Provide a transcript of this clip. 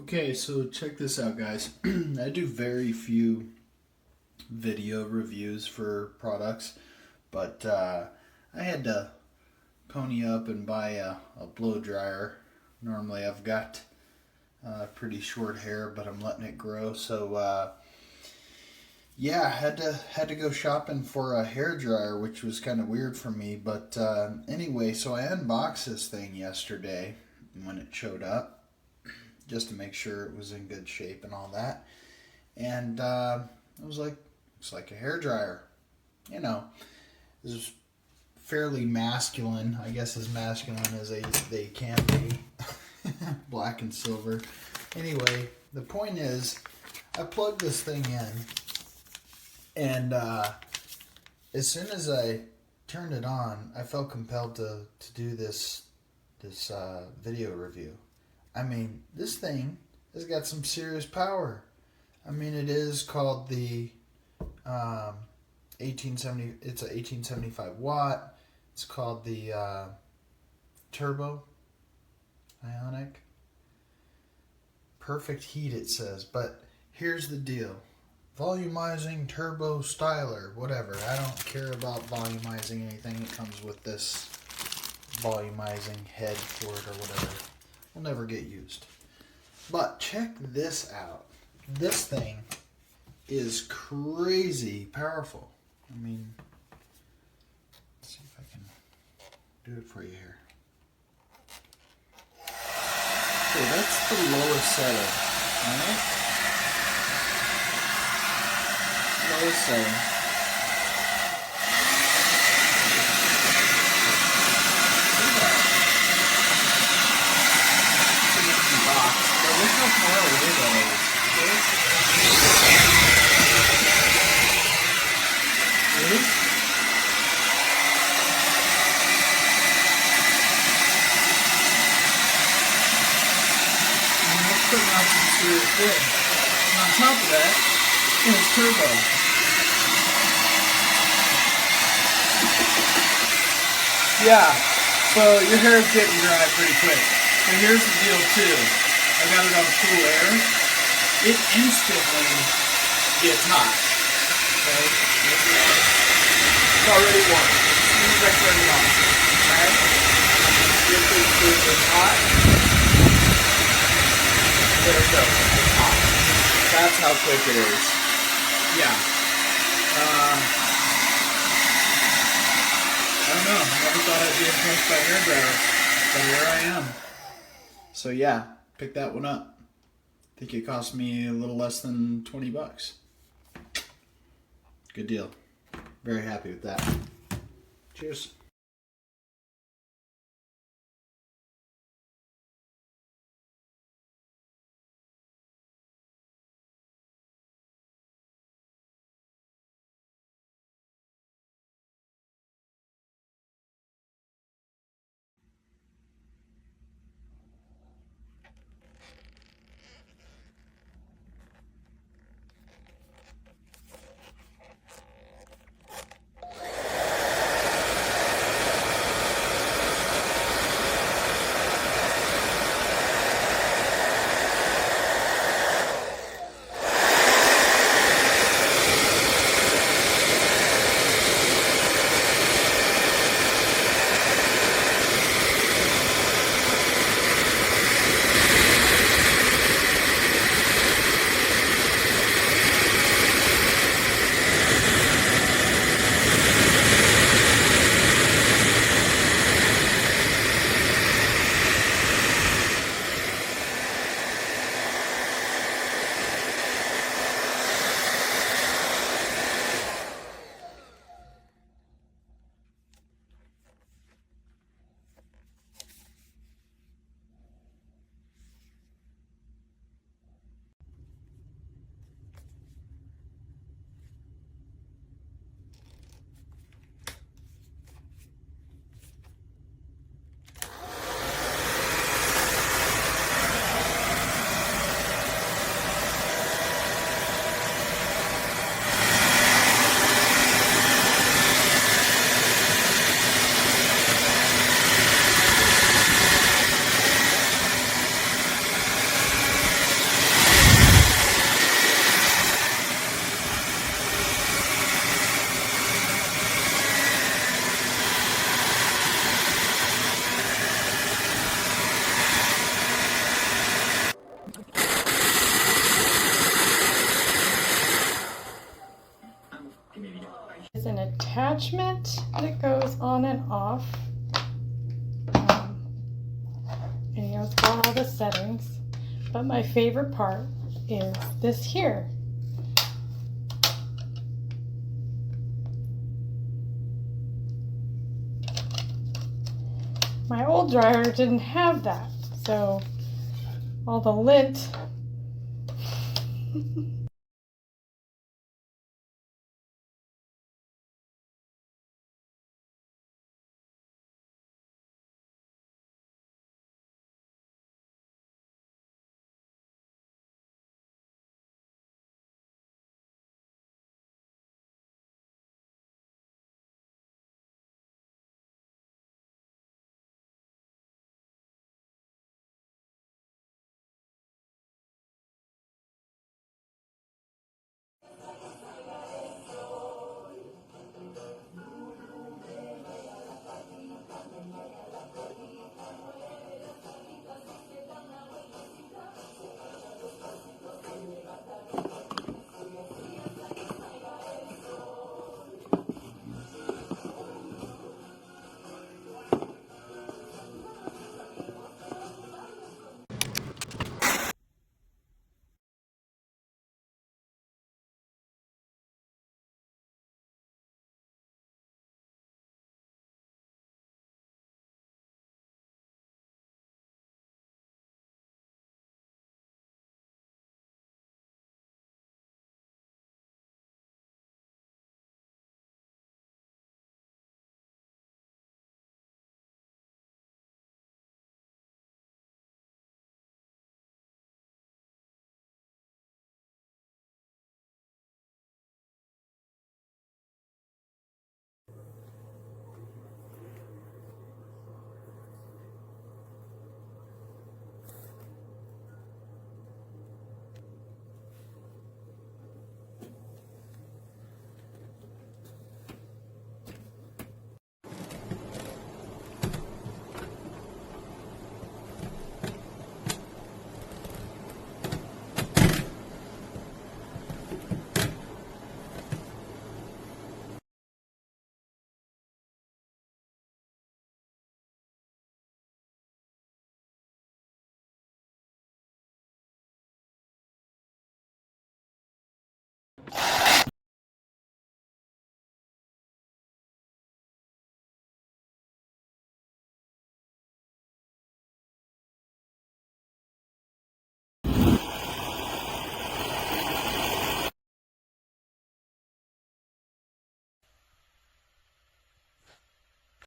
Okay, so check this out, guys. I do very few video reviews for products, but I had to pony up and buy a blow dryer. Normally I've got pretty short hair, but I'm letting it grow. So yeah, I had to go shopping for a hair dryer, which was kind of weird for me. But anyway, so I unboxed this thing yesterday when it showed up, just to make sure it was in good shape and all that. And I was like, looks like a hair dryer. You know, this is fairly masculine, I guess as masculine as they can be. Black and silver. Anyway, the point is, I plugged this thing in, and as soon as I turned it on, I felt compelled to do this video review. I mean, this thing has got some serious power. I mean, it is called the 1870. It's a 1875 watt. It's called the Turbo Ionic. Perfect heat, it says. But here's the deal. Volumizing turbo styler, whatever. I don't care about volumizing anything. It comes with this volumizing head for it or whatever. Will never get used. But check this out. This thing is crazy powerful. I mean, let's see if I can do it for you here. Okay, that's the lowest setting. Alright? Lowest setting. Look how far away that is. Really? And that's putting out some serious thing. And on top of that, it's turbo. Yeah, so your hair is getting dry pretty quick. And here's the deal too. I got it on cool air. It instantly gets hot. Okay? It's already warm. As soon as I turn it on. Okay? It's hot. There it goes. It's hot. That's how quick it is. Yeah. I don't know. Never thought I'd be impressed by hair dryers. But here I am. So yeah. Pick that one up. I think it cost me a little less than 20 bucks. Good deal. Very happy with that. Cheers. And it goes on and off. And you know, it's got all the settings. But my favorite part is this here. My old dryer didn't have that, so all the lint